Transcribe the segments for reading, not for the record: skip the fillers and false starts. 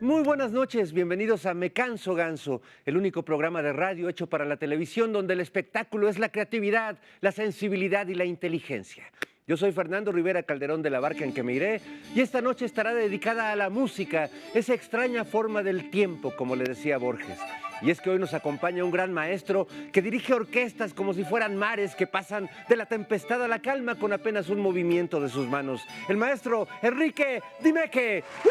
Muy buenas noches, bienvenidos a Me Canso Ganso, el único programa de radio hecho para la televisión donde el espectáculo es la creatividad, la sensibilidad y la inteligencia. Yo soy Fernando Rivera Calderón de la Barca en que me iré y esta noche estará dedicada a la música, esa extraña forma del tiempo, como le decía Borges. Y es que hoy nos acompaña un gran maestro que dirige orquestas como si fueran mares que pasan de la tempestad a la calma con apenas un movimiento de sus manos. El maestro Enrique Dimeque. ¡Uy!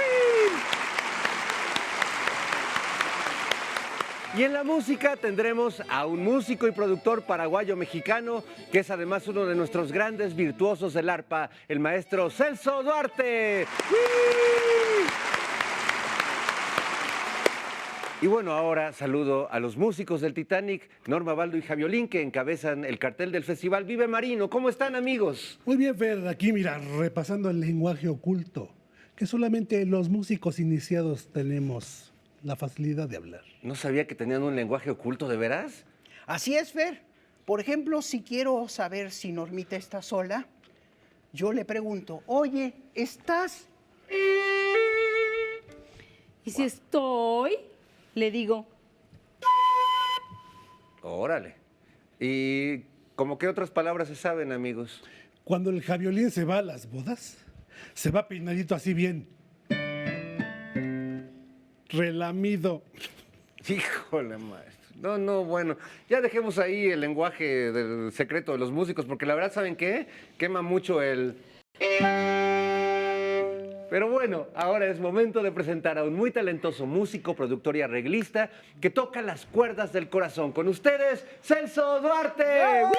Y en la música tendremos a un músico y productor paraguayo-mexicano, que es además uno de nuestros grandes virtuosos del arpa, el maestro Celso Duarte. ¡Uy! Y bueno, ahora saludo a los músicos del Titanic, Norma Baldo y Javiolín, que encabezan el cartel del Festival Vive Marino. ¿Cómo están, amigos? Muy bien, Fer, aquí mira, repasando el lenguaje oculto, que solamente los músicos iniciados tenemos la facilidad de hablar. No sabía que tenían un lenguaje oculto, ¿de veras? Así es, Fer. Por ejemplo, si quiero saber si Normita está sola, yo le pregunto, oye, ¿estás? Y si estoy, le digo, Órale. ¿Y como qué otras palabras se saben, amigos? Cuando el Javiolín se va a las bodas, se va peinadito así bien. Relamido. Híjole, maestro. No, bueno, ya dejemos ahí el lenguaje del secreto de los músicos, porque la verdad, ¿saben qué? Quema mucho el... Pero bueno, ahora es momento de presentar a un muy talentoso músico, productor y arreglista que toca las cuerdas del corazón. Con ustedes, Celso Duarte. ¡Woo!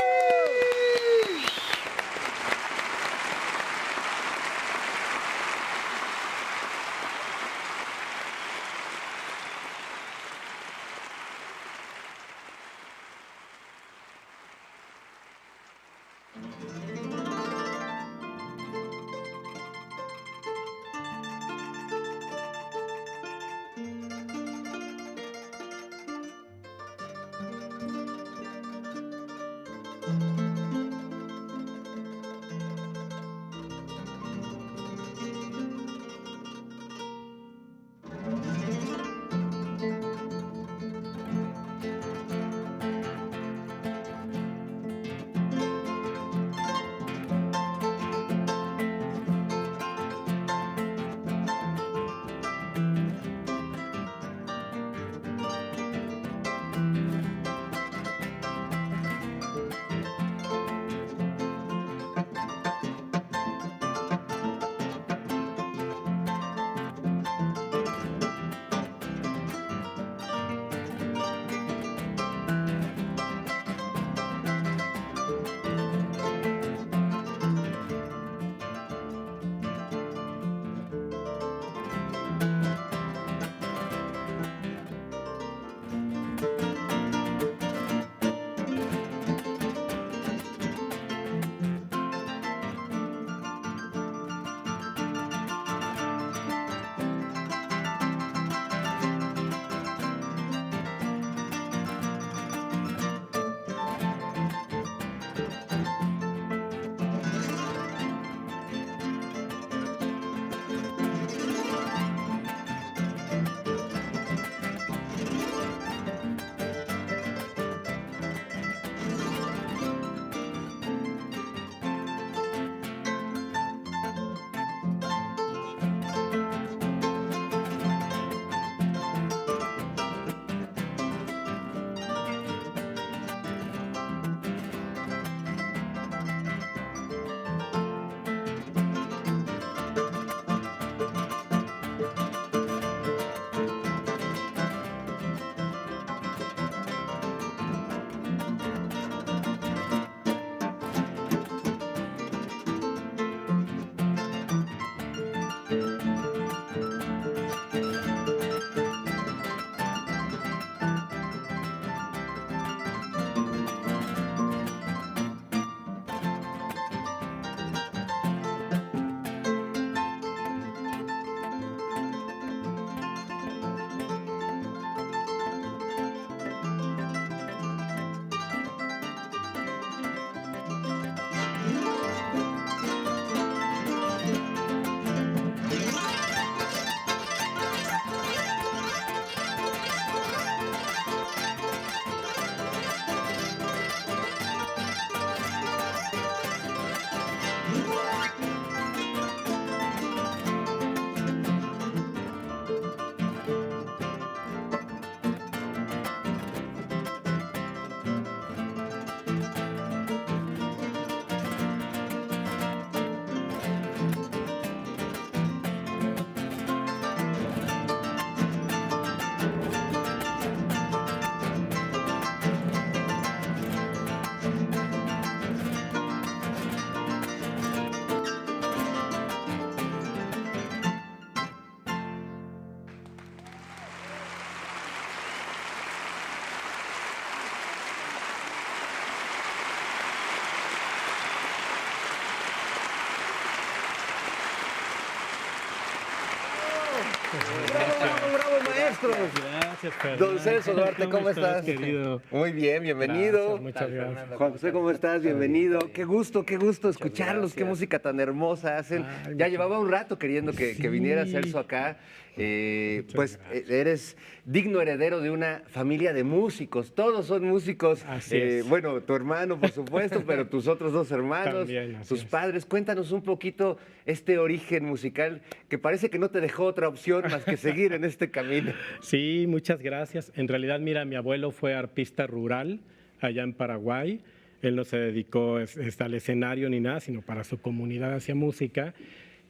¡Bravo, bravo, maestros! Gracias, Fernando. Don Celso Duarte, ¿cómo estás? Querido. Muy bien, bienvenido. Gracias, muchas gracias. Juan José, ¿cómo estás? Bienvenido. Qué gusto escucharlos, qué música tan hermosa hacen. Ay, Ya llevaba un rato queriendo que Sí. viniera Celso acá. Pues gracias. eres digno heredero de una familia de músicos. Todos son músicos. Así es. Bueno, tu hermano, por supuesto, pero tus otros dos hermanos, También, así tus es. padres. Cuéntanos un poquito este origen musical que parece que no te dejó otra opción más que seguir en este camino. Sí, muchas gracias. En realidad, mira, mi abuelo fue arpista rural allá en Paraguay. Él no se dedicó al escenario ni nada, sino para su comunidad hacía música.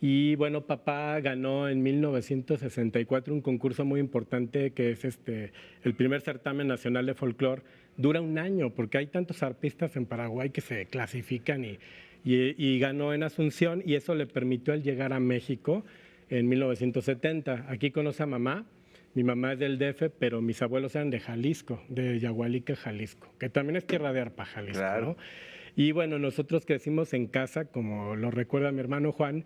Y bueno, papá ganó en 1964 un concurso muy importante que es el primer certamen nacional de folclore. Dura un año porque hay tantos arpistas en Paraguay que se clasifican y ganó en Asunción y eso le permitió al llegar a México en 1970. Aquí conoce a mamá. Mi mamá es del DF, pero mis abuelos eran de Jalisco, de Yagualica, Jalisco, que también es tierra de arpa, Jalisco, Claro. ¿no? Y bueno, nosotros crecimos en casa, como lo recuerda mi hermano Juan.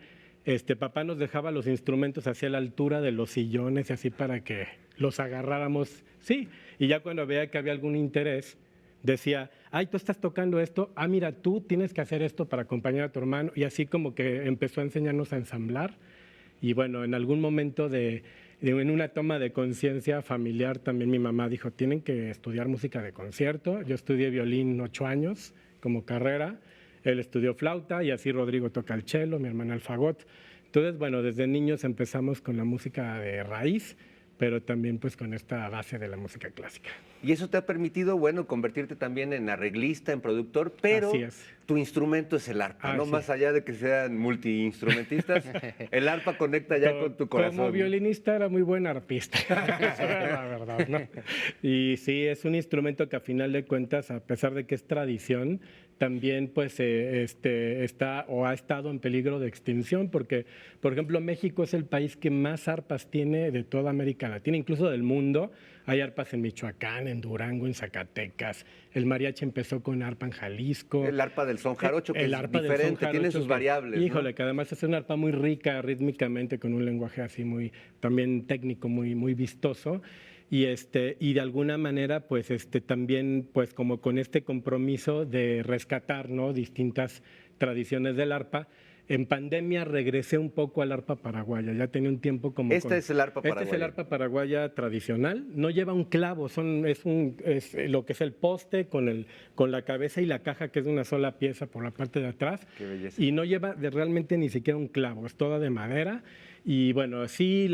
Papá nos dejaba los instrumentos hacia la altura de los sillones y así para que los agarráramos, sí. Y ya cuando veía que había algún interés, decía, ay, tú estás tocando esto, ah, mira, tú tienes que hacer esto para acompañar a tu hermano. Y así como que empezó a enseñarnos a ensamblar. Y bueno, en algún momento en una toma de conciencia familiar también mi mamá dijo, tienen que estudiar música de concierto. Yo estudié violín 8 años como carrera. Él estudió flauta y así Rodrigo toca el cello, mi hermana el fagot. Entonces, bueno, desde niños empezamos con la música de raíz, pero también pues con esta base de la música clásica. Y eso te ha permitido, bueno, convertirte también en arreglista, en productor, pero Así es. tu instrumento es el arpa, ¿no? Sí. Más allá de que sean multiinstrumentistas, el arpa conecta ya con tu corazón. Como violinista era muy buen arpista, esa era la verdad, ¿no? Y sí, es un instrumento que a final de cuentas, a pesar de que es tradición, también pues está o ha estado en peligro de extinción, porque, por ejemplo, México es el país que más arpas tiene de toda América Latina, incluso del mundo. Hay arpas en Michoacán, en Durango, en Zacatecas. El mariachi empezó con arpa en Jalisco. El arpa del son jarocho, que El es arpa del son diferente, tiene jarocho sus que- variables, ¿no? Híjole, que además es una arpa muy rica rítmicamente, con un lenguaje así muy, también técnico, muy, muy vistoso. Y de alguna manera, pues también, pues como con este compromiso de rescatar, ¿no?, distintas tradiciones del arpa. En pandemia regresé un poco al arpa paraguaya, ya tenía un tiempo como... Este es el arpa Este es el paraguaya. arpa paraguaya tradicional, no lleva un clavo, es lo que es el poste con la cabeza y la caja, que es de una sola pieza por la parte de atrás. Qué belleza. Y no lleva realmente ni siquiera un clavo, es toda de madera. Y bueno, sí,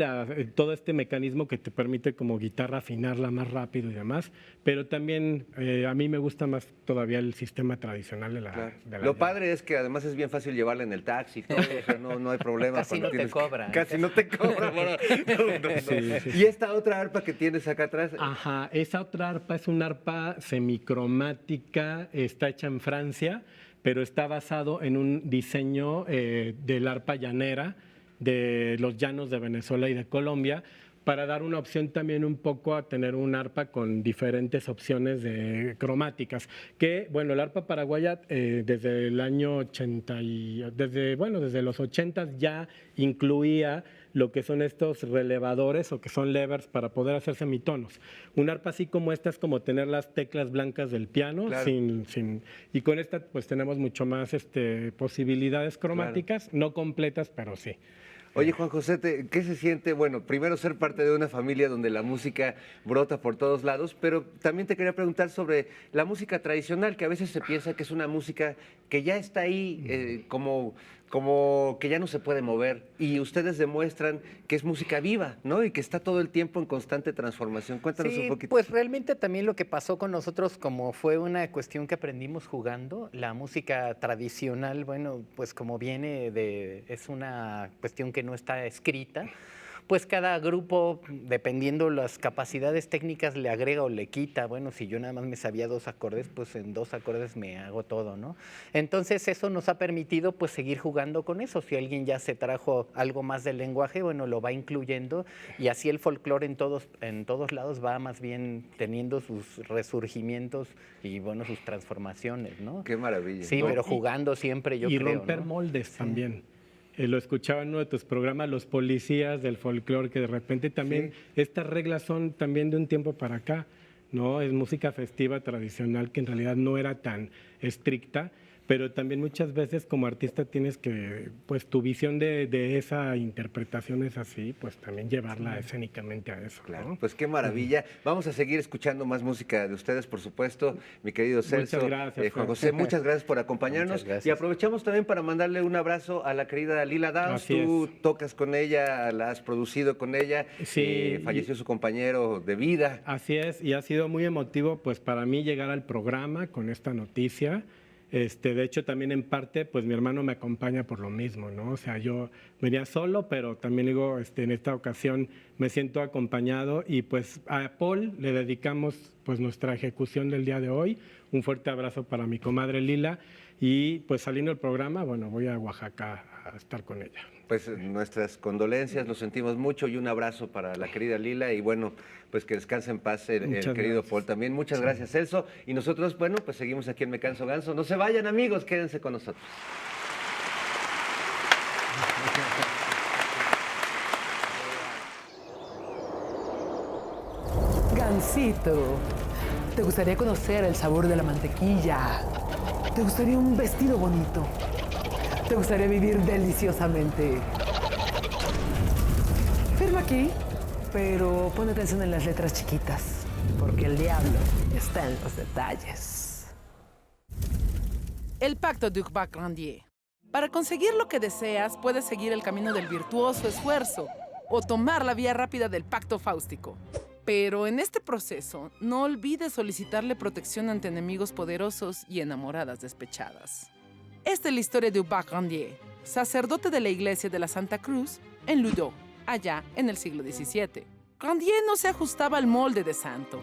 todo este mecanismo que te permite como guitarra afinarla más rápido y demás, pero también a mí me gusta más todavía el sistema tradicional de la... Claro. de la Lo llave. padre es que además es bien fácil llevarla en el taxi y todo, o sea, no hay problema. Casi cuando no te tienes- cobran. Casi no te cobran. bueno, no. Sí, sí. Y esta otra arpa que tienes acá atrás, Ajá, esa otra arpa es una arpa semicromática, está hecha en Francia, pero está basado en un diseño del arpa llanera de los llanos de Venezuela y de Colombia, para dar una opción también un poco a tener un arpa con diferentes opciones de cromáticas. Que, bueno, el arpa paraguaya desde el año 80, desde los 80 ya incluía lo que son estos relevadores o que son levers para poder hacer semitonos. Un arpa así como esta es como tener las teclas blancas del piano, Claro. y con esta pues tenemos mucho más posibilidades cromáticas, no completas, pero sí. oye, Juan José, ¿qué se siente? Bueno, primero ser parte de una familia donde la música brota por todos lados, pero también te quería preguntar sobre la música tradicional, que a veces se piensa que es una música que ya está ahí, como que ya no se puede mover. Y ustedes demuestran que es música viva, ¿no? Y que está todo el tiempo en constante transformación. Cuéntanos un Sí, poquito. pues realmente también lo que pasó con nosotros, como fue una cuestión que aprendimos jugando, la música tradicional, bueno, pues como es una cuestión que no está escrita, pues cada grupo, dependiendo las capacidades técnicas, le agrega o le quita. Bueno, si yo nada más me sabía 2 acordes, pues en 2 acordes me hago todo, ¿no? Entonces eso nos ha permitido pues seguir jugando con eso. Si alguien ya se trajo algo más del lenguaje, bueno, lo va incluyendo y así el folclore en todos lados va más bien teniendo sus resurgimientos y bueno, sus transformaciones, ¿no? Qué maravilla. Sí, ¿no? pero jugando siempre, yo y creo, romper ¿no? moldes también. lo escuchaba en uno de tus programas, los policías del folclore, que de repente también estas reglas son también de un tiempo para acá, ¿no? Es música festiva tradicional que en realidad no era tan estricta, pero también muchas veces como artista tienes que, pues tu visión de esa interpretación es así, pues también llevarla escénicamente a eso. Claro, ¿no? pues qué maravilla. Vamos a seguir escuchando más música de ustedes, por supuesto, mi querido Celso. Muchas gracias, Juan José, muchas gracias por acompañarnos. Muchas gracias. Y aprovechamos también para mandarle un abrazo a la querida Lila Downs. Así Tú es. tocas con ella, la has producido con ella. Sí. Falleció su compañero de vida. Así es, y ha sido muy emotivo pues para mí llegar al programa con esta noticia. De hecho, también en parte, pues mi hermano me acompaña por lo mismo, ¿no? O sea, yo venía solo, pero también digo, en esta ocasión me siento acompañado y pues a Paul le dedicamos pues nuestra ejecución del día de hoy. Un fuerte abrazo para mi comadre Lila y pues saliendo del programa, bueno, voy a Oaxaca a estar con ella. Pues nuestras condolencias, lo sentimos mucho y un abrazo para la querida Lila y bueno, pues que descanse en paz el Muchas querido gracias. Paul también. Muchas gracias, Celso. Y nosotros, bueno, pues seguimos aquí en Me Canso Ganso. No se vayan, amigos, quédense con nosotros. Gansito, ¿te gustaría conocer el sabor de la mantequilla? ¿Te gustaría un vestido bonito? ¿Te gustaría vivir deliciosamente? Firma aquí, pero pon atención en las letras chiquitas, porque el diablo está en los detalles. El pacto de Urbach-Grandier. Para conseguir lo que deseas, puedes seguir el camino del virtuoso esfuerzo o tomar la vía rápida del pacto fáustico. Pero en este proceso, no olvides solicitarle protección ante enemigos poderosos y enamoradas despechadas. Esta es la historia de Urbach-Grandier, sacerdote de la iglesia de la Santa Cruz en Ludo, allá en el siglo XVII. Grandier no se ajustaba al molde de santo.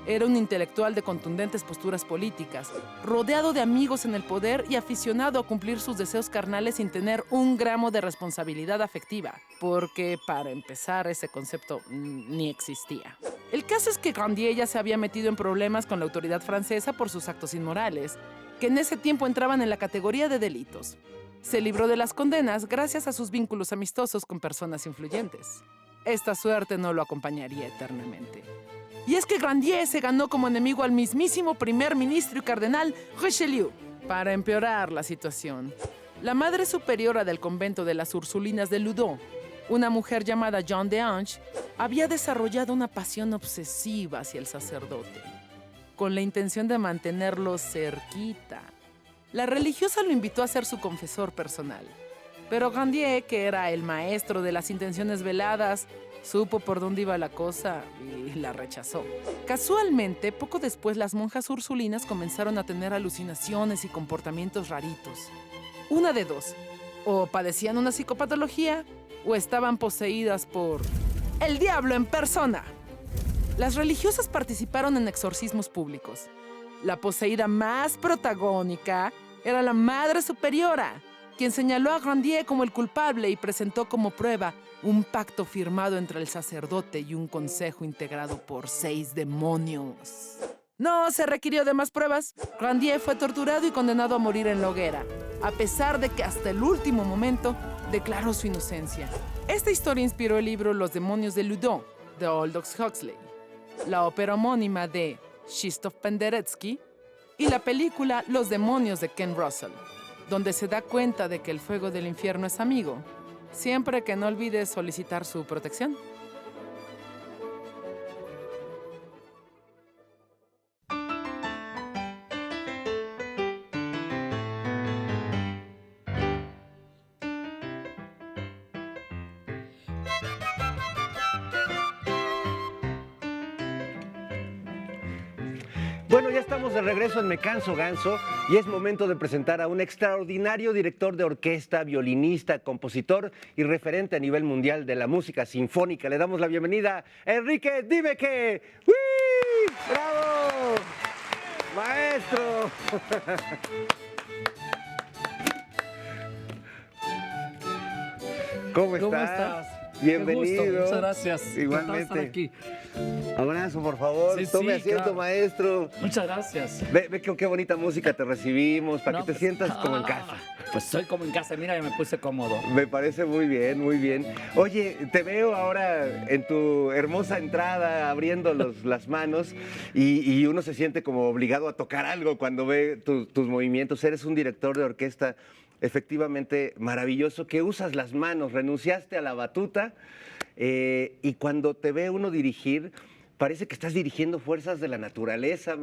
Era un intelectual de contundentes posturas políticas, rodeado de amigos en el poder y aficionado a cumplir sus deseos carnales sin tener un gramo de responsabilidad afectiva, porque, para empezar, ese concepto ni existía. El caso es que Grandier ya se había metido en problemas con la autoridad francesa por sus actos inmorales, que en ese tiempo entraban en la categoría de delitos. Se libró de las condenas gracias a sus vínculos amistosos con personas influyentes. Esta suerte no lo acompañaría eternamente. Y es que Grandier se ganó como enemigo al mismísimo primer ministro y cardenal Richelieu. Para empeorar la situación, la madre superiora del convento de las Ursulinas de Loudun, una mujer llamada Jeanne d'Ange, había desarrollado una pasión obsesiva hacia el sacerdote, con la intención de mantenerlo cerquita. La religiosa lo invitó a ser su confesor personal, pero Grandier, que era el maestro de las intenciones veladas, supo por dónde iba la cosa y la rechazó. Casualmente, poco después, las monjas ursulinas comenzaron a tener alucinaciones y comportamientos raritos. Una de dos: o padecían una psicopatología o estaban poseídas por el diablo en persona. Las religiosas participaron en exorcismos públicos. La poseída más protagónica era la Madre Superiora, quien señaló a Grandier como el culpable y presentó como prueba un pacto firmado entre el sacerdote y un consejo integrado por 6 demonios. No se requirió de más pruebas. Grandier fue torturado y condenado a morir en la hoguera, a pesar de que hasta el último momento declaró su inocencia. Esta historia inspiró el libro Los demonios de Loudun, de Aldous Huxley, la ópera homónima de Krzysztof Penderecki y la película Los demonios de Ken Russell, donde se da cuenta de que el fuego del infierno es amigo, siempre que no olvides solicitar su protección. Bueno, ya estamos de regreso en Me Canso Ganso y es momento de presentar a un extraordinario director de orquesta, violinista, compositor y referente a nivel mundial de la música sinfónica. Le damos la bienvenida a Enrique Dímeque. ¡Uy! ¡Bravo! ¡Maestro! ¿Cómo estás? ¿Cómo estás? Bienvenido. Qué gusto, muchas gracias. Igualmente. Encantado de estar aquí. Abrazo, por favor. Sí, Tome sí, asiento, claro. maestro. Muchas gracias. Ve qué bonita música te recibimos, para No, que te pues, sientas como en casa. Pues estoy como en casa, mira, ya me puse cómodo. Me parece muy bien, muy bien. Oye, te veo ahora en tu hermosa entrada abriendo las manos y uno se siente como obligado a tocar algo cuando ve tus movimientos. Eres un director de orquesta efectivamente maravilloso, que usas las manos, renunciaste a la batuta y cuando te ve uno dirigir, parece que estás dirigiendo fuerzas de la naturaleza.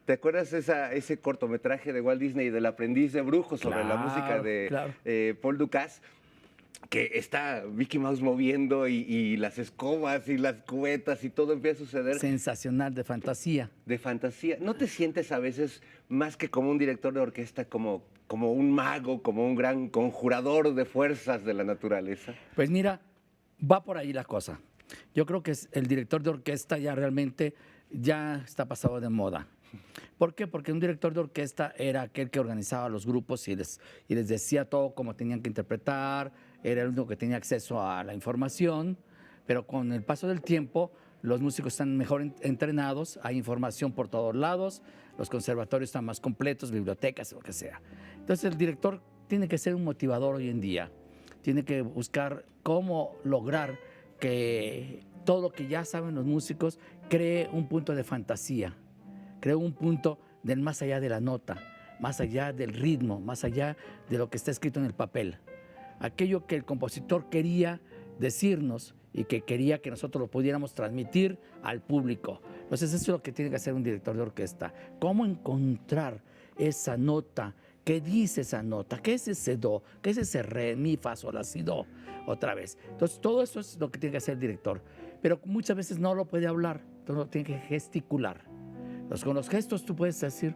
¿Te acuerdas ese cortometraje de Walt Disney del aprendiz de brujo sobre la música de Paul Dukas? Que está Mickey Mouse moviendo y las escobas y las cubetas y todo empieza a suceder. Sensacional, de fantasía. De fantasía. ¿No te sientes a veces más que como un director de orquesta, como un mago, como un gran conjurador de fuerzas de la naturaleza? Pues mira, va por ahí la cosa. Yo creo que el director de orquesta ya realmente ya está pasado de moda. ¿Por qué? Porque un director de orquesta era aquel que organizaba los grupos y les decía todo cómo tenían que interpretar, era el único que tenía acceso a la información, pero con el paso del tiempo los músicos están mejor entrenados, hay información por todos lados, los conservatorios están más completos, bibliotecas, lo que sea. Entonces el director tiene que ser un motivador hoy en día, tiene que buscar cómo lograr que todo lo que ya saben los músicos cree un punto de fantasía, cree un punto del más allá de la nota, más allá del ritmo, más allá de lo que está escrito en el papel. Aquello que el compositor quería decirnos y que quería que nosotros lo pudiéramos transmitir al público. Entonces eso es lo que tiene que hacer un director de orquesta. ¿Cómo encontrar esa nota? ¿Qué dice esa nota? ¿Qué es ese do? ¿Qué es ese re, mi, fa, sol, la, si, do? Otra vez. Entonces, todo eso es lo que tiene que hacer el director. Pero muchas veces no lo puede hablar, entonces lo tiene que gesticular. Entonces, con los gestos tú puedes decir,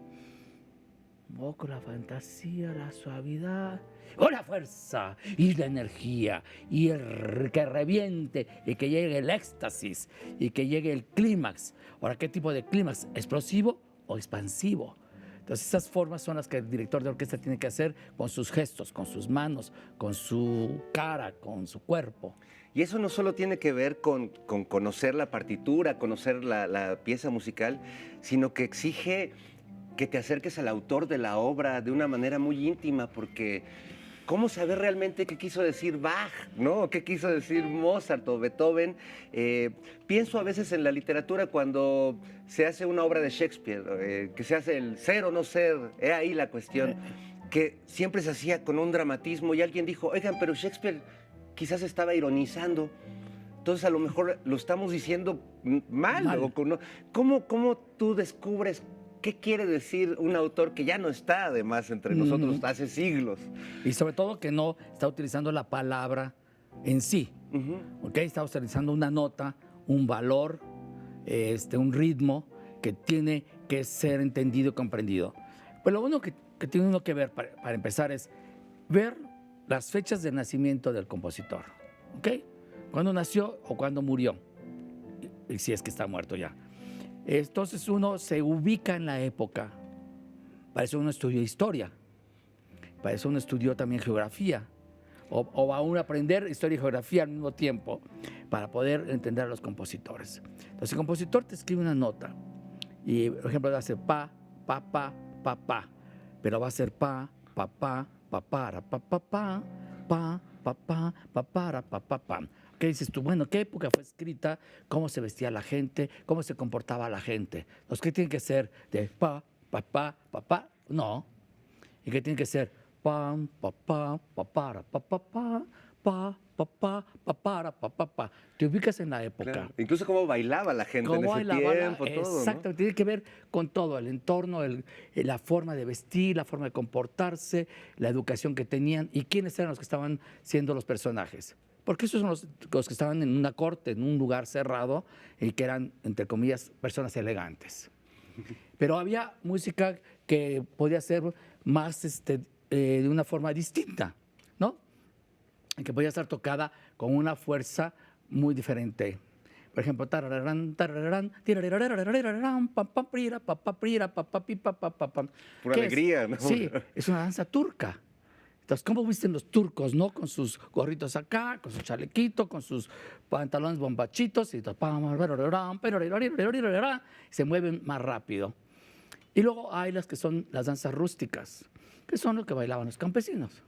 con la fantasía, la suavidad, o la fuerza y la energía, y que reviente, y que llegue el éxtasis, y que llegue el clímax. Ahora, ¿qué tipo de clímax? ¿Explosivo o expansivo? Entonces, esas formas son las que el director de orquesta tiene que hacer con sus gestos, con sus manos, con su cara, con su cuerpo. Y eso no solo tiene que ver con conocer la partitura, conocer la pieza musical, sino que exige que te acerques al autor de la obra de una manera muy íntima, porque ¿cómo saber realmente qué quiso decir Bach, ¿no? ¿Qué quiso decir Mozart o Beethoven? Pienso a veces en la literatura cuando se hace una obra de Shakespeare, que se hace el ser o no ser, ahí la cuestión, que siempre se hacía con un dramatismo y alguien dijo, oigan, pero Shakespeare quizás estaba ironizando, entonces a lo mejor lo estamos diciendo mal. ¿Cómo tú descubres qué quiere decir un autor que ya no está además entre nosotros hace siglos? Y sobre todo que no está utilizando la palabra en sí, ¿okay? Está utilizando una nota, un valor, un ritmo que tiene que ser entendido y comprendido. Pues lo único que tiene uno que ver para empezar es ver las fechas de nacimiento del compositor, ¿ok? Cuándo nació o cuándo murió, y si es que está muerto ya. Entonces uno se ubica en la época. Para eso uno estudió historia, para eso uno estudió también geografía, o va a uno a aprender historia y geografía al mismo tiempo para poder entender a los compositores. Entonces el compositor te escribe una nota y, por ejemplo, va a ser pa, pa, pa, pa, pa, pero va a ser pa, pa, pa, pa, para, pa, pa, pa, pa, pa, pa, pa, para, pa, pa, pa. ¿Qué dices tú? Bueno, ¿qué época fue escrita? ¿Cómo se vestía la gente? ¿Cómo se comportaba la gente? Los que tienen que ser de pa, pa, pa, pa, pa, no. ¿Y qué tiene que ser? Pam, pa, pa, pa, para, pa, pa, pa, pa, pa, pa, pa, para, pa, pa, pa. Te ubicas en la época. Claro. Incluso cómo bailaba la gente en ese tiempo, todo, exacto, ¿no? Tiene que ver con todo, el entorno, la forma de vestir, la forma de comportarse, la educación que tenían y quiénes eran los que estaban siendo los personajes. Porque esos son los que estaban en una corte, en un lugar cerrado y que eran, entre comillas, personas elegantes. Pero había música que podía ser más de una forma distinta, ¿no? Que podía estar tocada con una fuerza muy diferente. Por ejemplo, tarararán, tarararán, tirararararararán, pam, pam, prira, pam, pam, prira, pam, pam, pi, pam, pam, pam. Pura alegría, ¿no? Sí, es una danza turca. Entonces, ¿cómo visten los turcos, no? Con sus gorritos acá, con su chalequito, con sus pantalones bombachitos, y se mueven más rápido. Y luego hay las que son las danzas rústicas, que son los que bailaban los campesinos.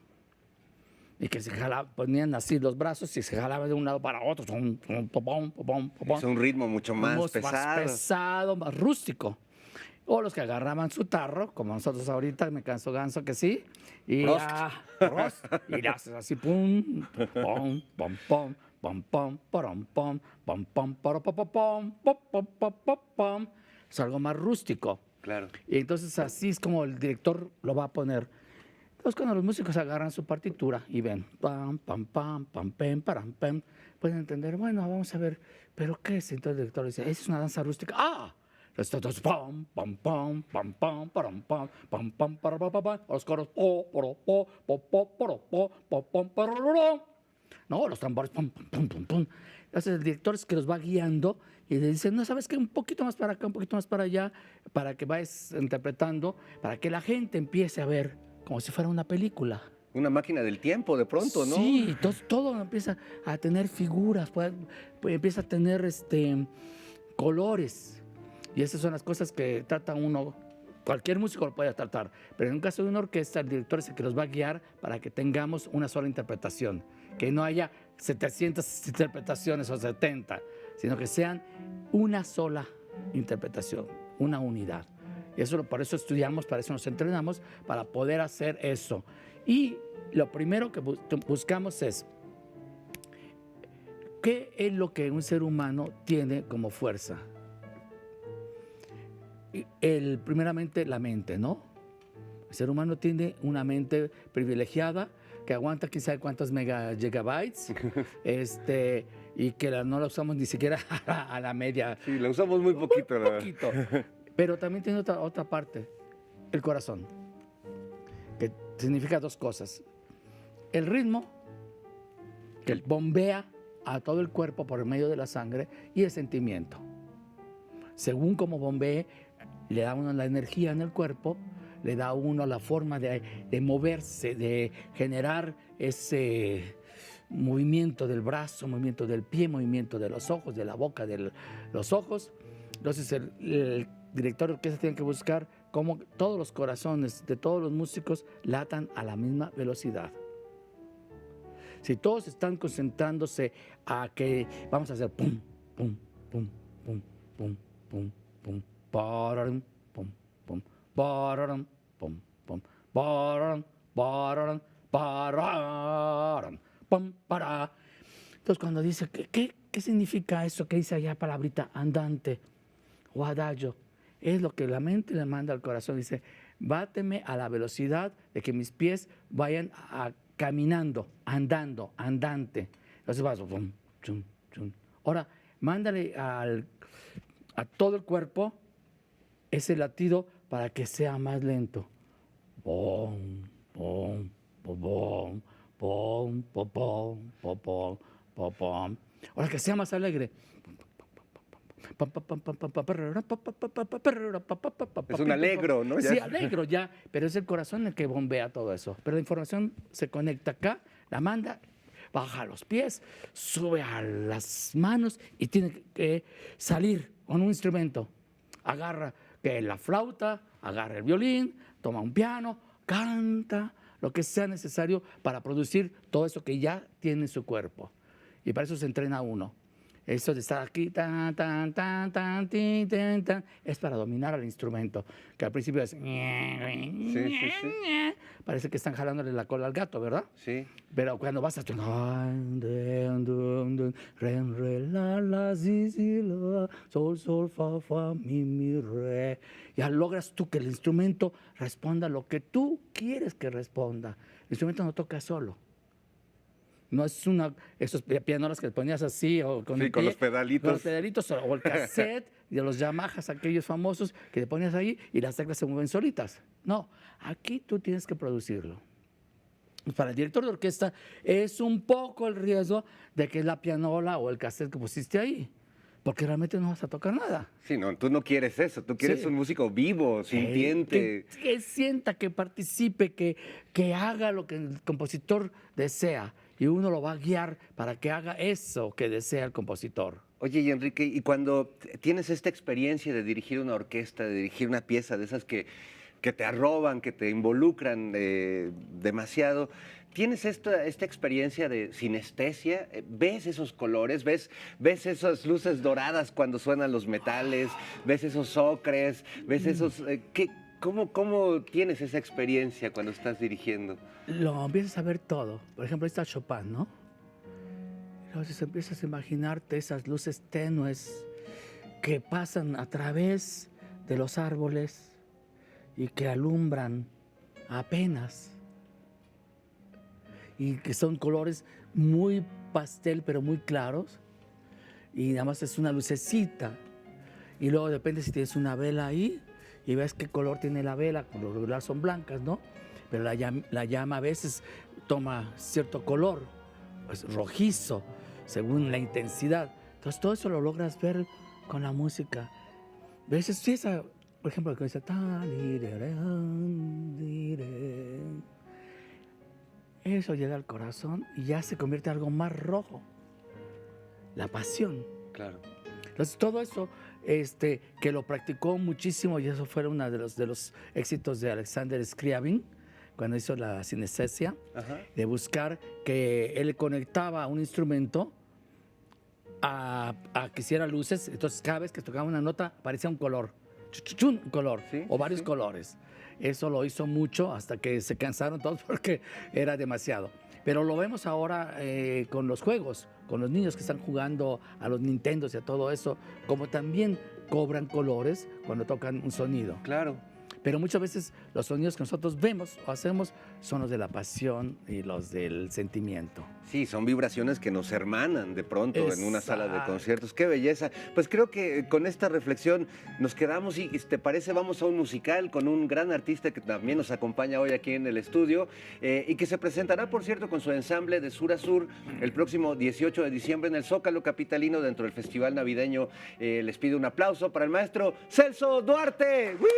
Y que se ponían así los brazos y se jalaban de un lado para otro. Es un ritmo mucho más pesado. Más pesado, más rústico. O los que agarraban su tarro, como nosotros ahorita, me canso ganso que sí. Y Prost. Y le haces así, pum, pum, pum, pum, pum, pum, pum, pum, pum, pum, pum. Es algo más rústico. Claro. Y entonces así es como el director lo va a poner. Entonces cuando los músicos agarran su partitura y ven, pam, pam, pam, pam, pam, pam, pam, pueden entender, bueno, vamos a ver, ¿pero qué es? Entonces el director dice, es una danza rústica. ¡Ah! Entonces, pam, pam, pam, pam, pam, pam, pam, pam, pam, pam, pam, pam, los coros, no, los tambores, pum, pum, pum, pum, pum. Entonces el director es que los va guiando y le dice, no, ¿sabes qué? Un poquito más para acá, un poquito más para allá, para que vayas interpretando, para que la gente empiece a ver como si fuera una película. Una máquina del tiempo, de pronto, ¿no? Sí, todo empieza a tener figuras, empieza a tener colores. Y esas son las cosas que trata uno, cualquier músico lo puede tratar, pero en un caso de una orquesta, el director es el que los va a guiar para que tengamos una sola interpretación, que no haya 700 interpretaciones o 70, sino que sean una sola interpretación, una unidad. Y por eso estudiamos, para eso nos entrenamos, para poder hacer eso. Y lo primero que buscamos es, ¿qué es lo que un ser humano tiene como fuerza? Primeramente la mente, ¿no? El ser humano tiene una mente privilegiada que aguanta quién sabe cuántos gigabytes y que no la usamos ni siquiera a la media. Sí, la usamos muy poquito. Muy poquito. Pero también tiene otra parte, el corazón, que significa dos cosas. El ritmo, que bombea a todo el cuerpo por el medio de la sangre, y el sentimiento. Según cómo bombee, le da a uno la energía en el cuerpo, le da a uno la forma de moverse, de generar ese movimiento del brazo, movimiento del pie, movimiento de los ojos, de la boca, de los ojos. Entonces el director de orquesta tiene que buscar cómo todos los corazones de todos los músicos latan a la misma velocidad. Si todos están concentrándose a que vamos a hacer pum, pum, pum, pum, pum, pum, pum, pararam, pum, pum, pararam, pum, pum, pararam, pararam, pararam, pum, para. Entonces cuando dice, ¿qué significa eso que dice allá palabrita andante o adagio? Es lo que la mente le manda al corazón. Dice, báteme a la velocidad de que mis pies vayan caminando, andando, andante. Entonces vas, chum, chum, chum. Ahora, mándale a todo el cuerpo ese latido para que sea más lento. Bom, bom, bom, bom, bom, bom, bom, bom. Ahora que sea más alegre. Es un alegro, ¿no? Sí, alegro ya, pero es el corazón el que bombea todo eso. Pero la información se conecta acá, la manda, baja a los pies, sube a las manos y tiene que salir con un instrumento. Agarra la flauta, agarra el violín, toma un piano, canta, lo que sea necesario para producir todo eso que ya tiene en su cuerpo. Y para eso se entrena uno. Eso de estar aquí, tan, tan, tan, tan, tin, tan, tan, es para dominar al instrumento. Que al principio es... Sí. Parece que están jalándole la cola al gato, ¿verdad? Sí. Pero cuando vas a... Re, re, la, la, si, si, la, sol, sol, fa, fa, mi, re. Ya logras tú que el instrumento responda lo que tú quieres que responda. El instrumento no toca solo. No es esos pianolas que ponías así o con, con los pedalitos. Con los pedalitos o el cassette de los Yamahas, aquellos famosos que le ponías ahí y las teclas se mueven solitas. No, aquí tú tienes que producirlo. Para el director de orquesta es un poco el riesgo de que es la pianola o el cassette que pusiste ahí, porque realmente no vas a tocar nada. Sí, no, tú no quieres eso, tú quieres un músico vivo, sintiente. Que sienta, que participe, que haga lo que el compositor desea. Y uno lo va a guiar para que haga eso que desea el compositor. Oye, y Enrique, y cuando tienes esta experiencia de dirigir una orquesta, de dirigir una pieza de esas que que te arroban, que te involucran demasiado. ¿Tienes esta experiencia de sinestesia? ¿Ves esos colores? ¿Ves esas luces doradas cuando suenan los metales? ¿Ves esos ocres? ¿Ves esos... ¿Cómo tienes esa experiencia cuando estás dirigiendo? Lo empiezas a ver todo. Por ejemplo, ahí está Chopin, ¿no? Entonces empiezas a imaginarte esas luces tenues que pasan a través de los árboles y que alumbran apenas. Y que son colores muy pastel, pero muy claros. Y nada más es una lucecita. Y luego depende si tienes una vela ahí y ves qué color tiene la vela. Por lo regular son blancas, ¿no? Pero la llama a veces toma cierto color, pues rojizo, según la intensidad. Entonces todo eso lo logras ver con la música. A veces piensa, por ejemplo, que dice... Eso llega al corazón y ya se convierte en algo más rojo. La pasión. Claro. Entonces, todo eso que lo practicó muchísimo, y eso fue uno de los éxitos de Alexander Scriabin, cuando hizo la sinestesia, de buscar que él conectaba un instrumento a que hiciera luces. Entonces, cada vez que tocaba una nota, aparecía un color. Un color, o varios colores. Eso lo hizo mucho hasta que se cansaron todos porque era demasiado. Pero lo vemos ahora con los juegos, con los niños que están jugando a los Nintendos y a todo eso, como también cobran colores cuando tocan un sonido. Claro. Pero muchas veces los sonidos que nosotros vemos o hacemos son los de la pasión y los del sentimiento. Sí, son vibraciones que nos hermanan de pronto en una sala de conciertos. ¡Qué belleza! Pues creo que con esta reflexión nos quedamos y, ¿te parece? Vamos a un musical con un gran artista que también nos acompaña hoy aquí en el estudio y que se presentará, por cierto, con su ensamble de Sur a Sur el próximo 18 de diciembre en el Zócalo capitalino dentro del Festival Navideño. Les pido un aplauso para el maestro Celso Duarte. ¡Wii!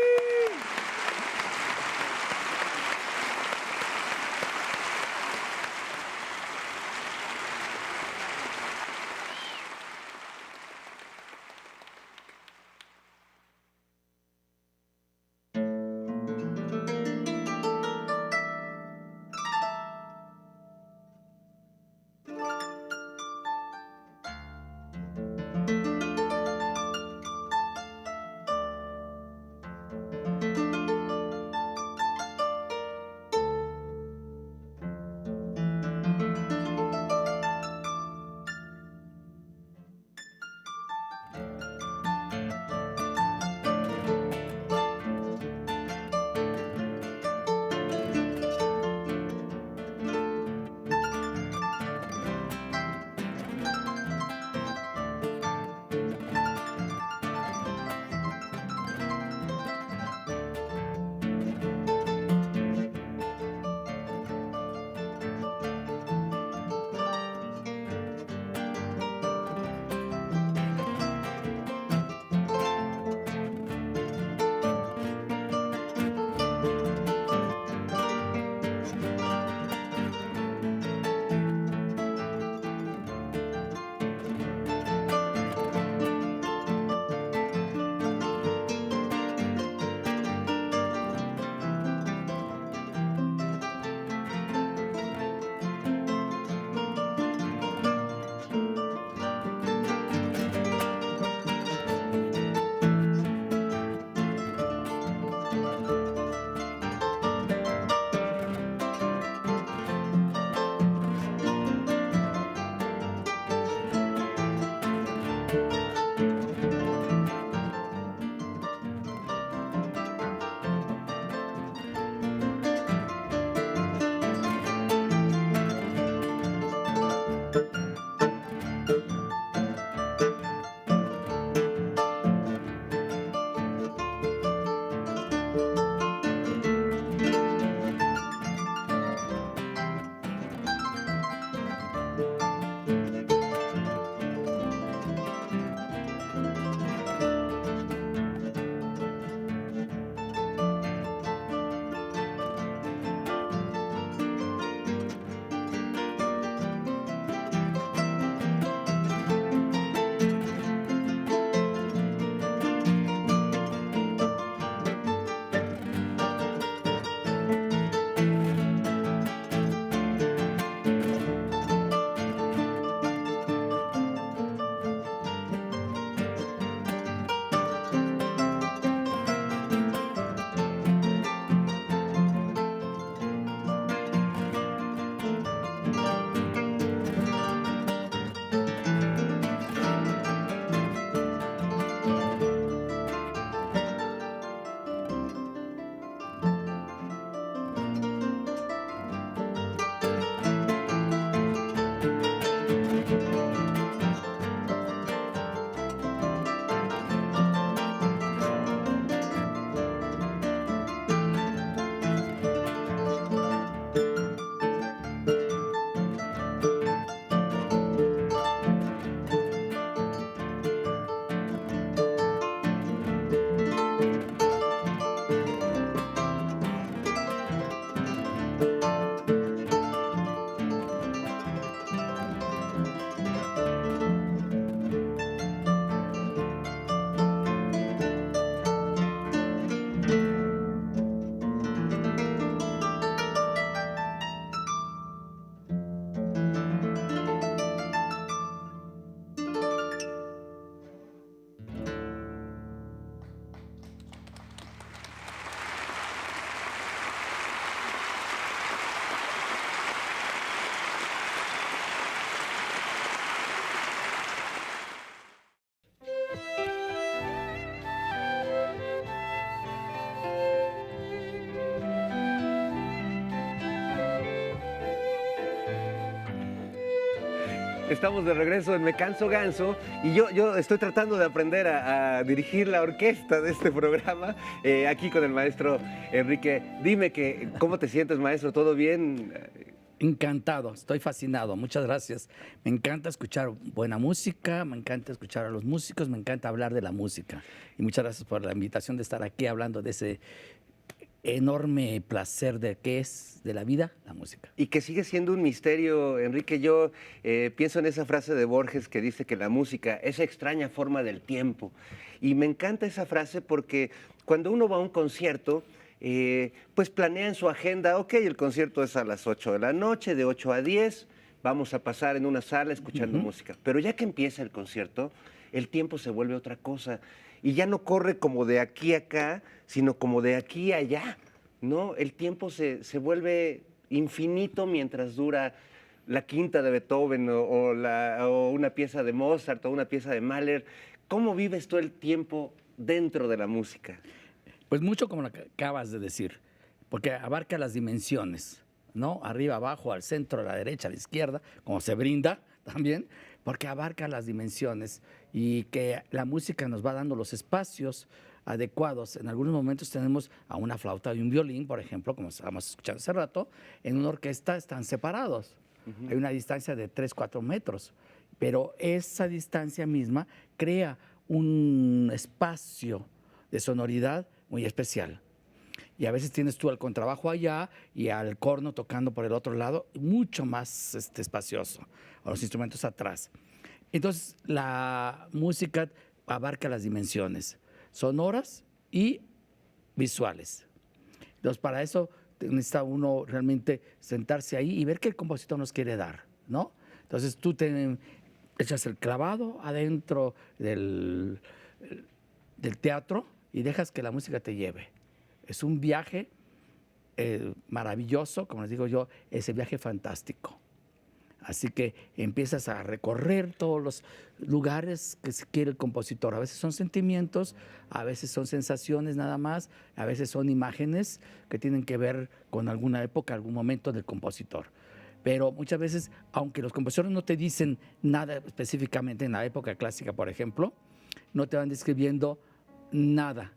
Estamos de regreso en Me Canso Ganso y yo estoy tratando de aprender a dirigir la orquesta de este programa aquí con el maestro Enrique. Dime ¿cómo te sientes, maestro? ¿Todo bien? Encantado, estoy fascinado, muchas gracias. Me encanta escuchar buena música, me encanta escuchar a los músicos, me encanta hablar de la música. Y muchas gracias por la invitación de estar aquí hablando de ese enorme placer de qué es de la vida, la música. Y que sigue siendo un misterio, Enrique. Yo pienso en esa frase de Borges que dice que la música es extraña forma del tiempo. Y me encanta esa frase porque cuando uno va a un concierto, pues planea en su agenda, ok, el concierto es a las 8 de la noche, de 8 a 10, vamos a pasar en una sala escuchando música. Pero ya que empieza el concierto, el tiempo se vuelve otra cosa. Y ya no corre como de aquí a acá, sino como de aquí a allá, ¿no? El tiempo se vuelve infinito mientras dura la quinta de Beethoven o una pieza de Mozart o una pieza de Mahler. ¿Cómo vives tú el tiempo dentro de la música? Pues mucho como lo que acabas de decir, porque abarca las dimensiones, ¿no? Arriba, abajo, al centro, a la derecha, a la izquierda, como se brinda también, porque abarca las dimensiones y que la música nos va dando los espacios adecuados. En algunos momentos tenemos a una flauta y un violín, por ejemplo, como estábamos escuchando hace rato, en una orquesta están separados. Hay una distancia de 3, 4 metros, pero esa distancia misma crea un espacio de sonoridad muy especial. Y a veces tienes tú al contrabajo allá y al corno tocando por el otro lado, mucho más espacioso, o los instrumentos atrás. Entonces, la música abarca las dimensiones sonoras y visuales. Entonces, para eso necesita uno realmente sentarse ahí y ver qué el compositor nos quiere dar, ¿no? Entonces, tú te echas el clavado adentro del teatro y dejas que la música te lleve. Es un viaje maravilloso, como les digo yo, ese viaje fantástico. Así que empiezas a recorrer todos los lugares que quiere el compositor. A veces son sentimientos, a veces son sensaciones nada más, a veces son imágenes que tienen que ver con alguna época, algún momento del compositor. Pero muchas veces, aunque los compositores no te dicen nada específicamente en la época clásica, por ejemplo, no te van describiendo nada,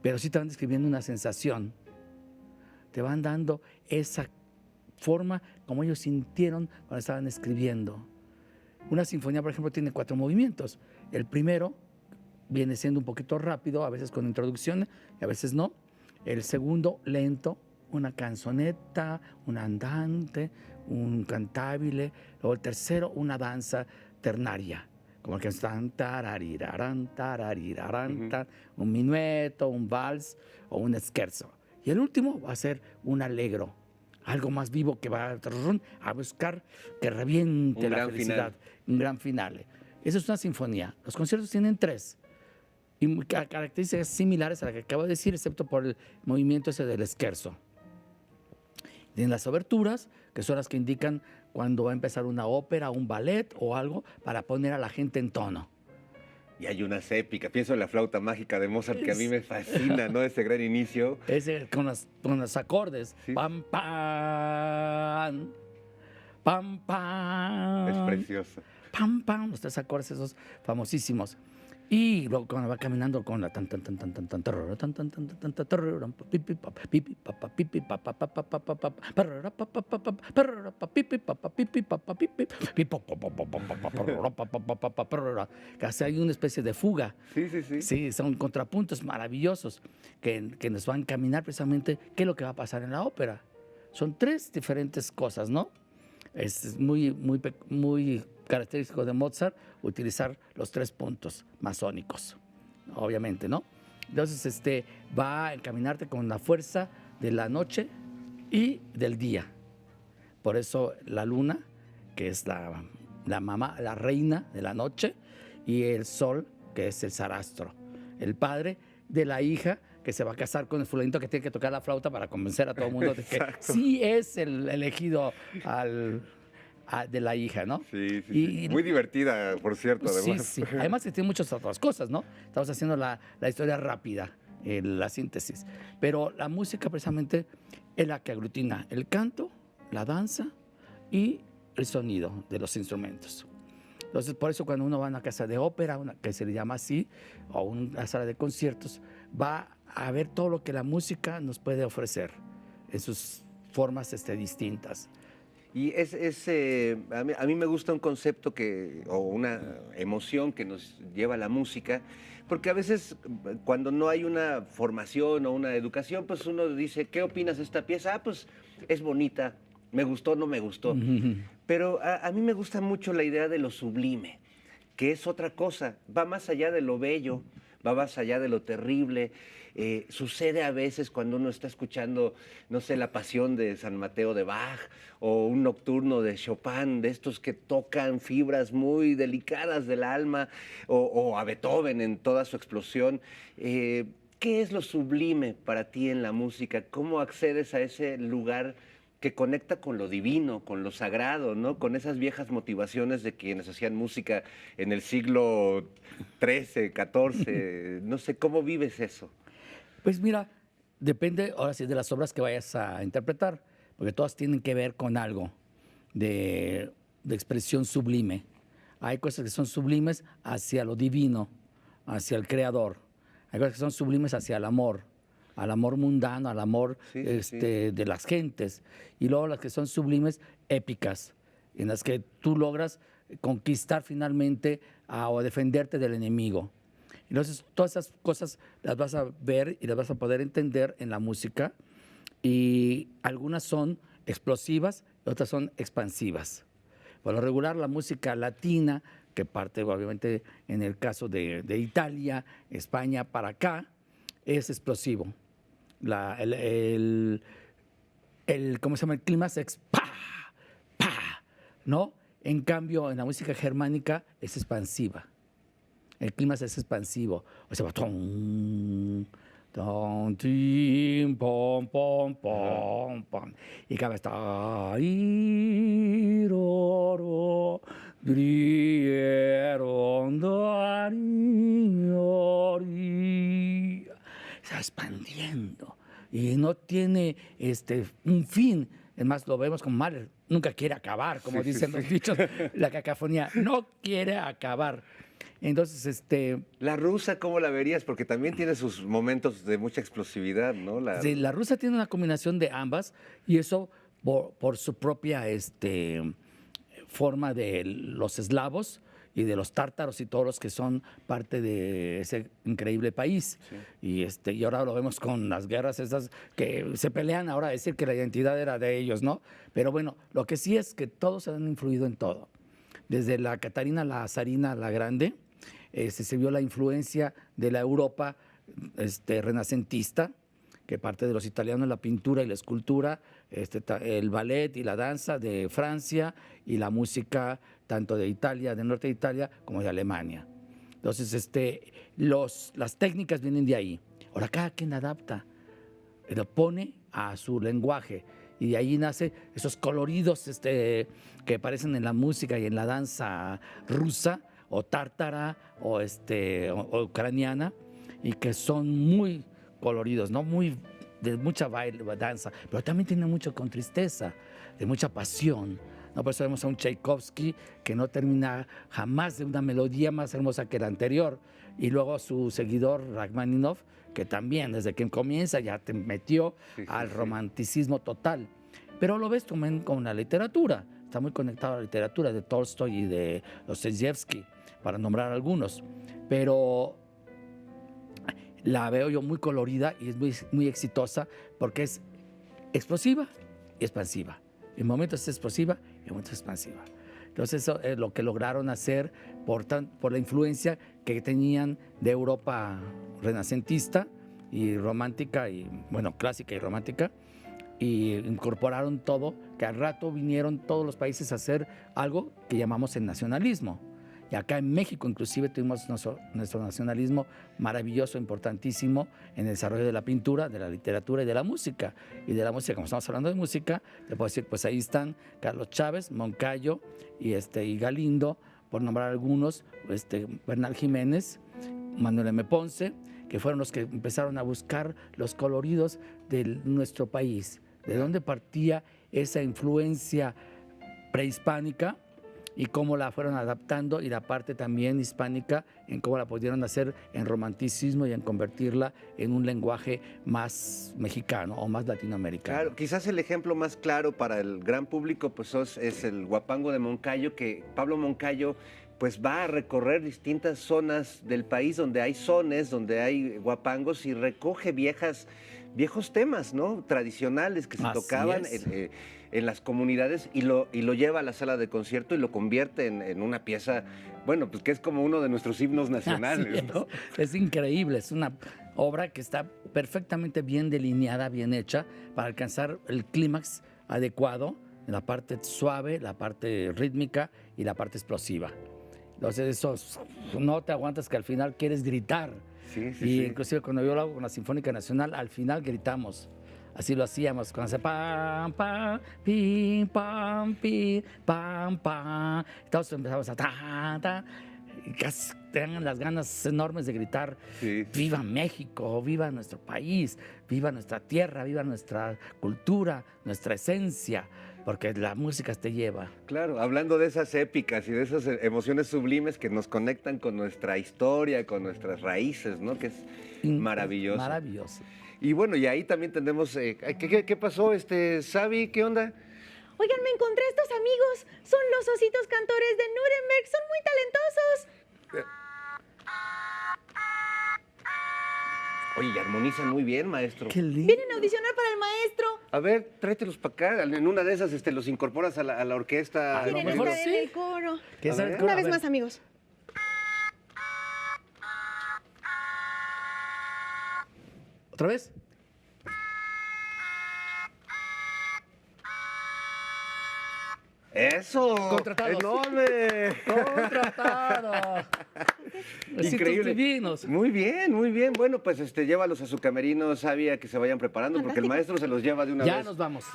pero sí te van describiendo una sensación. Te van dando esa forma como ellos sintieron cuando estaban escribiendo. Una sinfonía, por ejemplo, tiene 4 movimientos. El primero viene siendo un poquito rápido, a veces con introducción y a veces no. El segundo, lento, una canzoneta, un andante, un cantabile. Luego el tercero, una danza ternaria, como que están tararirarán, un minueto, un vals o un scherzo. Y el último va a ser un allegro, algo más vivo que va a buscar que reviente la felicidad. Un gran finale. Eso es una sinfonía. Los conciertos tienen 3 y características similares a las que acabo de decir, excepto por el movimiento ese del scherzo. Tienen las oberturas, que son las que indican cuando va a empezar una ópera, un ballet o algo para poner a la gente en tono. Y hay unas épicas. Pienso en la flauta mágica de Mozart, que a mí me fascina, ¿no? Ese gran inicio. Ese con los acordes. Sí. Pam, pam, pam, pam. Es precioso. Pam, pam, los 3 acordes esos famosísimos. Y luego cuando va caminando con la tan tan tan tan tan tan tan tan tan tan tan pipi papa pipi papa pipi papa papa papa papa casi hay una especie de fuga. Sí, son contrapuntos maravillosos que nos van a encaminar precisamente qué es lo que va a pasar en la ópera. Son 3 diferentes cosas, ¿no? Es muy característico de Mozart utilizar los 3 puntos masónicos, obviamente, ¿no? Entonces, va a encaminarte con la fuerza de la noche y del día. Por eso la luna, que es la mamá, la reina de la noche, y el sol, que es el zarastro, el padre de la hija que se va a casar con el fulanito que tiene que tocar la flauta para convencer a todo el mundo de que sí es el elegido de la hija, ¿no? Sí. Muy divertida, por cierto, además. Sí. Además que tiene muchas otras cosas, ¿no? Estamos haciendo la historia rápida, la síntesis. Pero la música precisamente es la que aglutina el canto, la danza y el sonido de los instrumentos. Entonces, por eso cuando uno va a una casa de ópera, que se le llama así, o una sala de conciertos, va a ver todo lo que la música nos puede ofrecer en sus formas distintas. Y a mí me gusta un concepto o una emoción que nos lleva a la música, porque a veces cuando no hay una formación o una educación, pues uno dice, ¿qué opinas de esta pieza? Pues es bonita, me gustó, no me gustó. Pero a mí me gusta mucho la idea de lo sublime, que es otra cosa, va más allá de lo bello, va más allá de lo terrible. Sucede a veces cuando uno está escuchando, no sé, la Pasión de San Mateo de Bach o un nocturno de Chopin, de estos que tocan fibras muy delicadas del alma, o a Beethoven en toda su explosión. ¿Qué es lo sublime para ti en la música? ¿Cómo accedes a ese lugar que conecta con lo divino, con lo sagrado, ¿no? Con esas viejas motivaciones de quienes hacían música en el siglo XIII, XIV? No sé, ¿cómo vives eso? Pues mira, depende ahora sí de las obras que vayas a interpretar, porque todas tienen que ver con algo de expresión sublime. Hay cosas que son sublimes hacia lo divino, hacia el creador. Hay cosas que son sublimes hacia el amor mundano, al amor de las gentes. Y luego las que son sublimes, épicas, en las que tú logras conquistar finalmente o defenderte del enemigo. Entonces, todas esas cosas las vas a ver y las vas a poder entender en la música, y algunas son explosivas y otras son expansivas. Por lo regular, la música latina, que parte obviamente en el caso de Italia, España, para acá, es explosivo. ¿Cómo se llama? El clímax, ¡pa! ¡Pa! ¿No? En cambio, en la música germánica es expansiva. El clima es expansivo. O sea, va tom, tom, tim, pom, pom, pom, pom. Y cada vez está. Se va expandiendo. Y no tiene un fin. Es más, lo vemos como mal. Nunca quiere acabar, como dicen los dichos. La cacofonía no quiere acabar. Entonces, La rusa, ¿cómo la verías? Porque también tiene sus momentos de mucha explosividad, ¿no? Sí, la rusa tiene una combinación de ambas, y eso por su propia forma de los eslavos y de los tártaros y todos los que son parte de ese increíble país. Sí. Y ahora lo vemos con las guerras esas que se pelean ahora a decir que la identidad era de ellos, ¿no? Pero bueno, lo que sí es que todos han influido en todo. Desde la Catarina, la zarina, la Grande, se vio la influencia de la Europa renacentista, que parte de los italianos, la pintura y la escultura, el ballet y la danza de Francia, y la música tanto de Italia, del norte de Italia, como de Alemania. Entonces, las técnicas vienen de ahí. Ahora cada quien adapta, lo pone a su lenguaje, y de ahí nace esos coloridos que aparecen en la música y en la danza rusa, o tártara, o ucraniana, y que son muy coloridos, ¿no? De mucha danza, pero también tienen mucho con tristeza, de mucha pasión, ¿no? Por eso vemos a un Tchaikovsky que no termina jamás de una melodía más hermosa que la anterior, y luego a su seguidor Rachmaninoff, que también desde que comienza ya te metió al romanticismo total. Pero lo ves también con la literatura, está muy conectado a la literatura de Tolstoy y de Dostoyevsky, para nombrar algunos, pero la veo yo muy colorida y es muy, muy exitosa, porque es explosiva y expansiva. En momentos es explosiva y en momentos es expansiva. Entonces eso es lo que lograron hacer por la influencia que tenían de Europa renacentista y romántica, y bueno, clásica y romántica, y incorporaron todo, que al rato vinieron todos los países a hacer algo que llamamos el nacionalismo. Y acá en México inclusive tuvimos nuestro nacionalismo maravilloso, importantísimo, en el desarrollo de la pintura, de la literatura y de la música. Y de la música, como estamos hablando de música, te puedo decir, pues ahí están Carlos Chávez, Moncayo y Galindo, por nombrar algunos, Bernal Jiménez, Manuel M. Ponce, que fueron los que empezaron a buscar los coloridos de nuestro país, de dónde partía esa influencia prehispánica, y cómo la fueron adaptando, y la parte también hispánica en cómo la pudieron hacer en romanticismo y en convertirla en un lenguaje más mexicano o más latinoamericano. Claro, quizás el ejemplo más claro para el gran público pues es el Huapango de Moncayo, que Pablo Moncayo pues va a recorrer distintas zonas del país donde hay sones, donde hay huapangos, y recoge viejos temas, ¿no? Tradicionales que se Así tocaban es. en las comunidades, y lo lleva a la sala de concierto y lo convierte en una pieza, bueno, pues que es como uno de nuestros himnos nacionales, Así ¿no? es increíble, es una obra que está perfectamente bien delineada, bien hecha, para alcanzar el clímax adecuado, la parte suave, la parte rítmica y la parte explosiva. Entonces eso no te aguantas, que al final quieres gritar. Sí, sí, Y sí. inclusive cuando yo lo hago con la Sinfónica Nacional, al final gritamos. Así lo hacíamos, cuando hacía pam, pam, pim, pam, pam. Todos empezamos a ta. Y casi tengan las ganas enormes de gritar: Sí. ¡Viva México! ¡Viva nuestro país! ¡Viva nuestra tierra! ¡Viva nuestra cultura! ¡Nuestra esencia! Porque la música te lleva. Claro, hablando de esas épicas y de esas emociones sublimes que nos conectan con nuestra historia, con nuestras raíces, ¿no? Que es maravilloso. Maravilloso. Y bueno, y ahí también tenemos, ¿qué pasó, Sabi? ¿Qué onda? Oigan, me encontré a estos amigos. Son los ositos cantores de Nuremberg. Son muy talentosos. Oye, y armonizan muy bien, maestro. ¡Qué lindo! Vienen a audicionar para el maestro. A ver, tráetelos para acá. En una de esas los incorporas a la orquesta. A lo Quieren mejor estar sí. en el coro. ¿Quieres saber ver. qué? Una A vez ver. más, amigos. ¿Otra vez? ¡Eso! Contratados. ¡Enorme! ¡Contratado! Besitos Increíble. divinos. Muy bien, muy bien. Bueno, pues llévalos a su camerino, Sabia, que se vayan preparando, porque el Fantástico. maestro se los lleva de una Ya vez. nos vamos.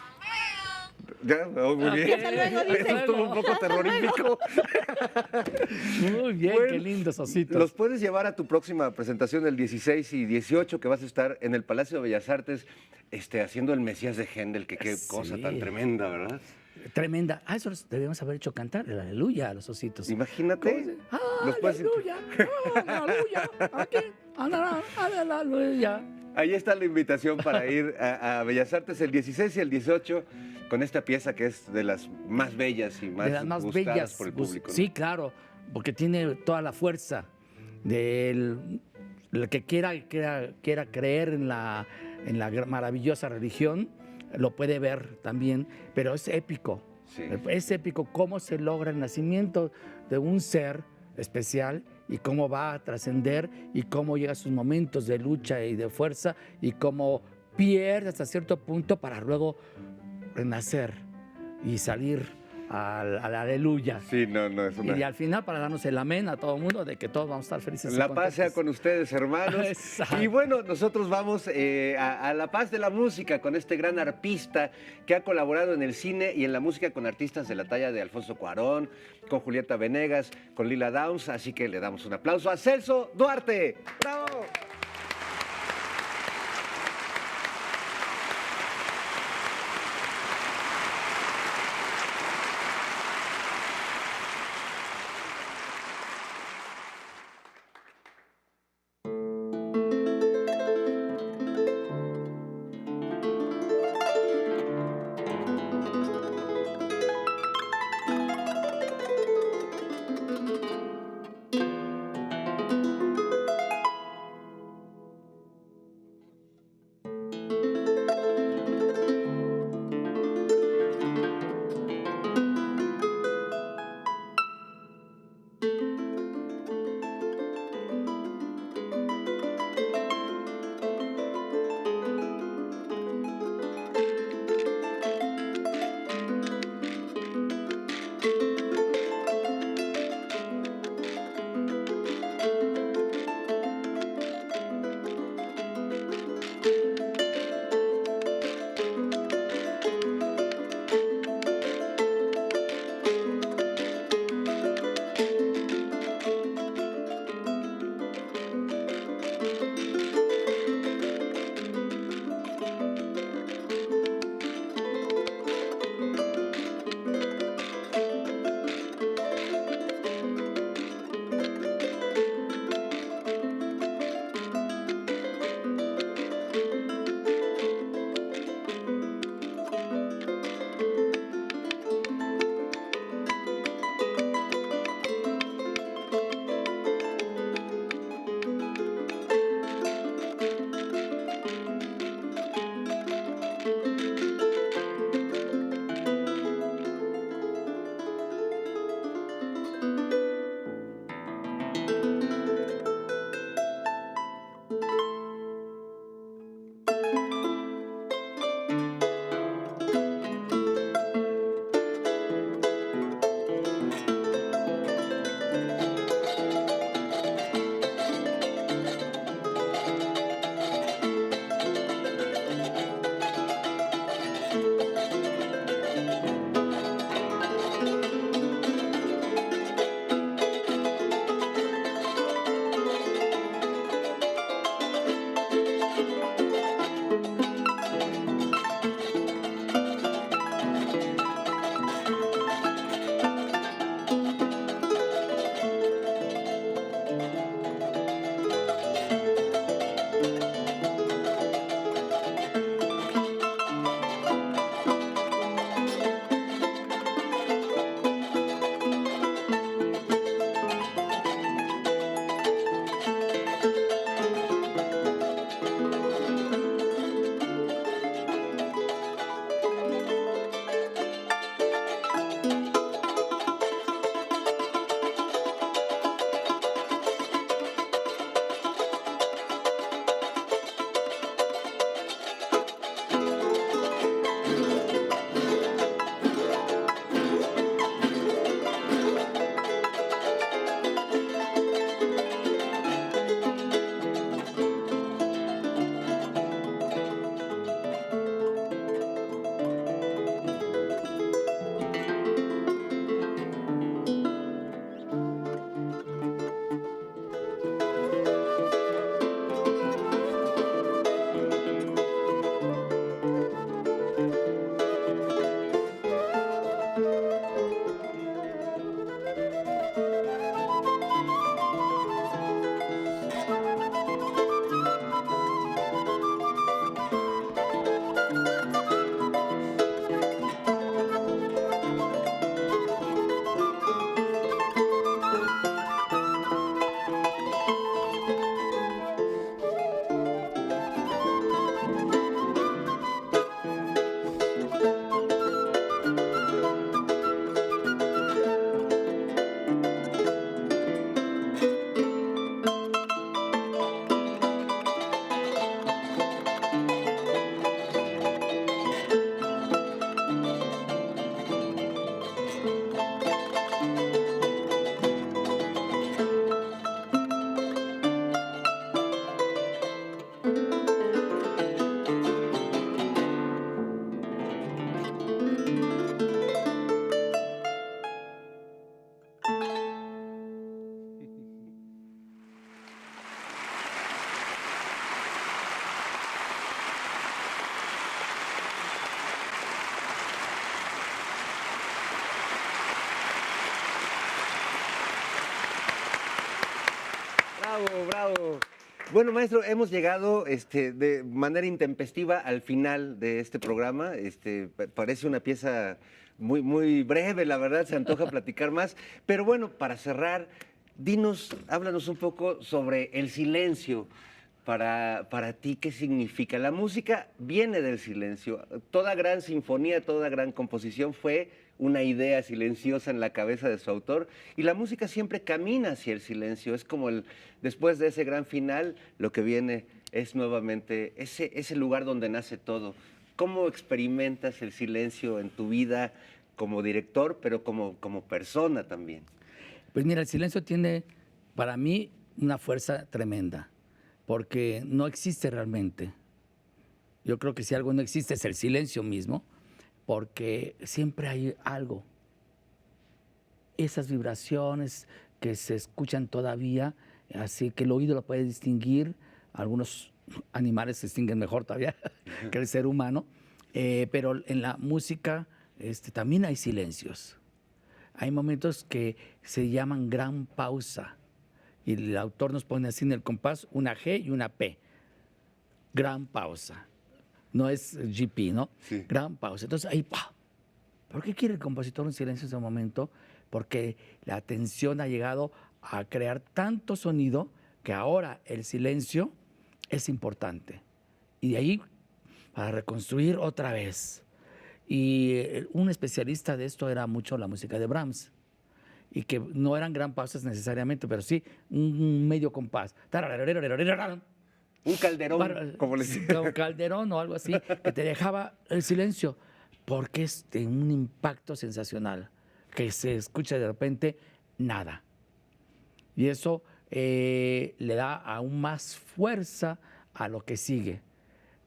Ya, muy bien. Hasta luego, dice. Eso estuvo un poco terrorífico. Muy bien, Bueno, qué lindos ositos. Los puedes llevar a tu próxima presentación el 16 y 18, que vas a estar en el Palacio de Bellas Artes haciendo el Mesías de Händel, que qué Sí. cosa tan tremenda, ¿verdad? Tremenda. Ah, eso debíamos haber hecho cantar el aleluya a los ositos. Imagínate. Los puedes- Aleluya, aleluya, aquí, aleluya. Ahí está la invitación para ir a Bellas Artes el 16 y el 18 con esta pieza que es de las más bellas y más, De las más gustadas bellas. por el público, ¿no? Sí, claro, porque tiene toda la fuerza del el que quiera creer en la maravillosa religión, lo puede ver también, pero es épico. Sí. Es épico cómo se logra el nacimiento de un ser especial y cómo va a trascender y cómo llega a sus momentos de lucha y de fuerza y cómo pierde hasta cierto punto para luego renacer y salir al aleluya. Sí, no, es una... Y al final para darnos el amén a todo el mundo de que todos vamos a estar felices. y La paz sea contentos. con ustedes, hermanos. Exacto. Y bueno, nosotros vamos a la paz de la música con este gran arpista que ha colaborado en el cine y en la música con artistas de la talla de Alfonso Cuarón, con Julieta Venegas, con Lila Downs. Así que le damos un aplauso a Celso Duarte. ¡Bravo! Bravo, bravo. Bueno, maestro, hemos llegado de manera intempestiva al final de este programa. Parece una pieza muy, muy breve, la verdad, se antoja platicar más. Pero bueno, para cerrar, háblanos un poco sobre el silencio. Para ti, ¿qué significa? La música viene del silencio. Toda gran sinfonía, toda gran composición fue una idea silenciosa en la cabeza de su autor, y la música siempre camina hacia el silencio. Es como después de ese gran final, lo que viene es nuevamente ese lugar donde nace todo. ¿Cómo experimentas el silencio en tu vida como director, pero como persona también? Pues mira, el silencio tiene para mí una fuerza tremenda, porque no existe realmente. Yo creo que si algo no existe es el silencio mismo, porque siempre hay algo. Esas vibraciones que se escuchan todavía, así que el oído lo puede distinguir. Algunos animales se distinguen mejor todavía que el ser humano, pero en la música también hay silencios. Hay momentos que se llaman gran pausa, y el autor nos pone así en el compás una G y una P. Gran pausa. No es GP, ¿no? Sí. Gran pausa. Entonces ahí, ¡pah! ¿Por qué quiere el compositor un silencio en ese momento? Porque la atención ha llegado a crear tanto sonido que ahora el silencio es importante. Y de ahí, para reconstruir otra vez. Y un especialista de esto era mucho la música de Brahms. Y que no eran gran pausas necesariamente, pero sí un medio compás. Un calderón, como les decía. Un calderón o algo así, que te dejaba el silencio, porque es un impacto sensacional, que se escucha de repente nada. Y eso le da aún más fuerza a lo que sigue.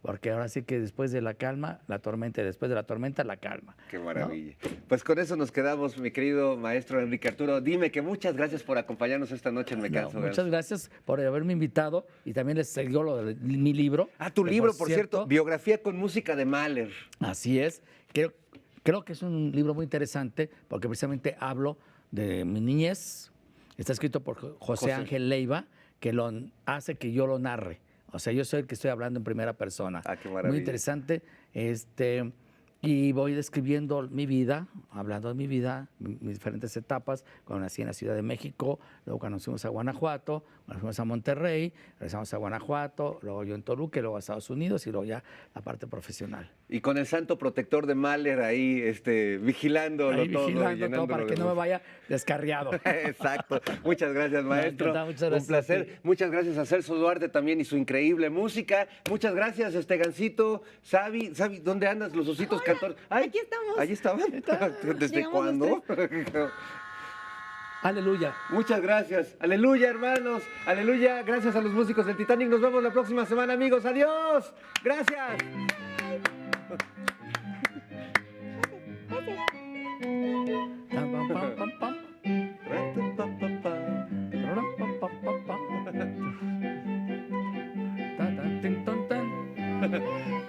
Porque ahora sí que después de la calma, la tormenta, y después de la tormenta, la calma. Qué maravilla. ¿No? Pues con eso nos quedamos, mi querido maestro Enrique Arturo. Dime que muchas gracias por acompañarnos esta noche en Me Canso Ganso. Muchas gracias por haberme invitado, y también les siguió lo de mi libro. Tu libro, por cierto, Biografía con música de Mahler. Así es. Creo que es un libro muy interesante, porque precisamente hablo de mi niñez. Está escrito por José Ángel Leiva, que lo hace que yo lo narre. O sea, yo soy el que estoy hablando en primera persona. Qué maravilla. Muy interesante. Y voy describiendo mi vida, hablando de mi vida, mis diferentes etapas. Cuando nací en la Ciudad de México, luego cuando nos fuimos a Guanajuato, cuando fuimos a Monterrey, regresamos a Guanajuato, luego yo en Toluca, luego a Estados Unidos, y luego ya la parte profesional. Y con el santo protector de Mahler ahí vigilándolo todo. Vigilando todo para que no me vaya descarriado. Exacto. Muchas gracias, maestro. Muchas gracias. Un placer. Muchas gracias a Celso Duarte también y su increíble música. Muchas gracias, Gansito. Sabi, ¿dónnde andas? Los ositos cantores. Ay, aquí estamos. ¿Allí estaban? ¿Desde Llegamos cuándo? Aleluya. Muchas gracias. Aleluya, hermanos. Aleluya. Gracias a los músicos del Titanic. Nos vemos la próxima semana, amigos. Adiós. Gracias. Tan, tan, tin, ton, tan.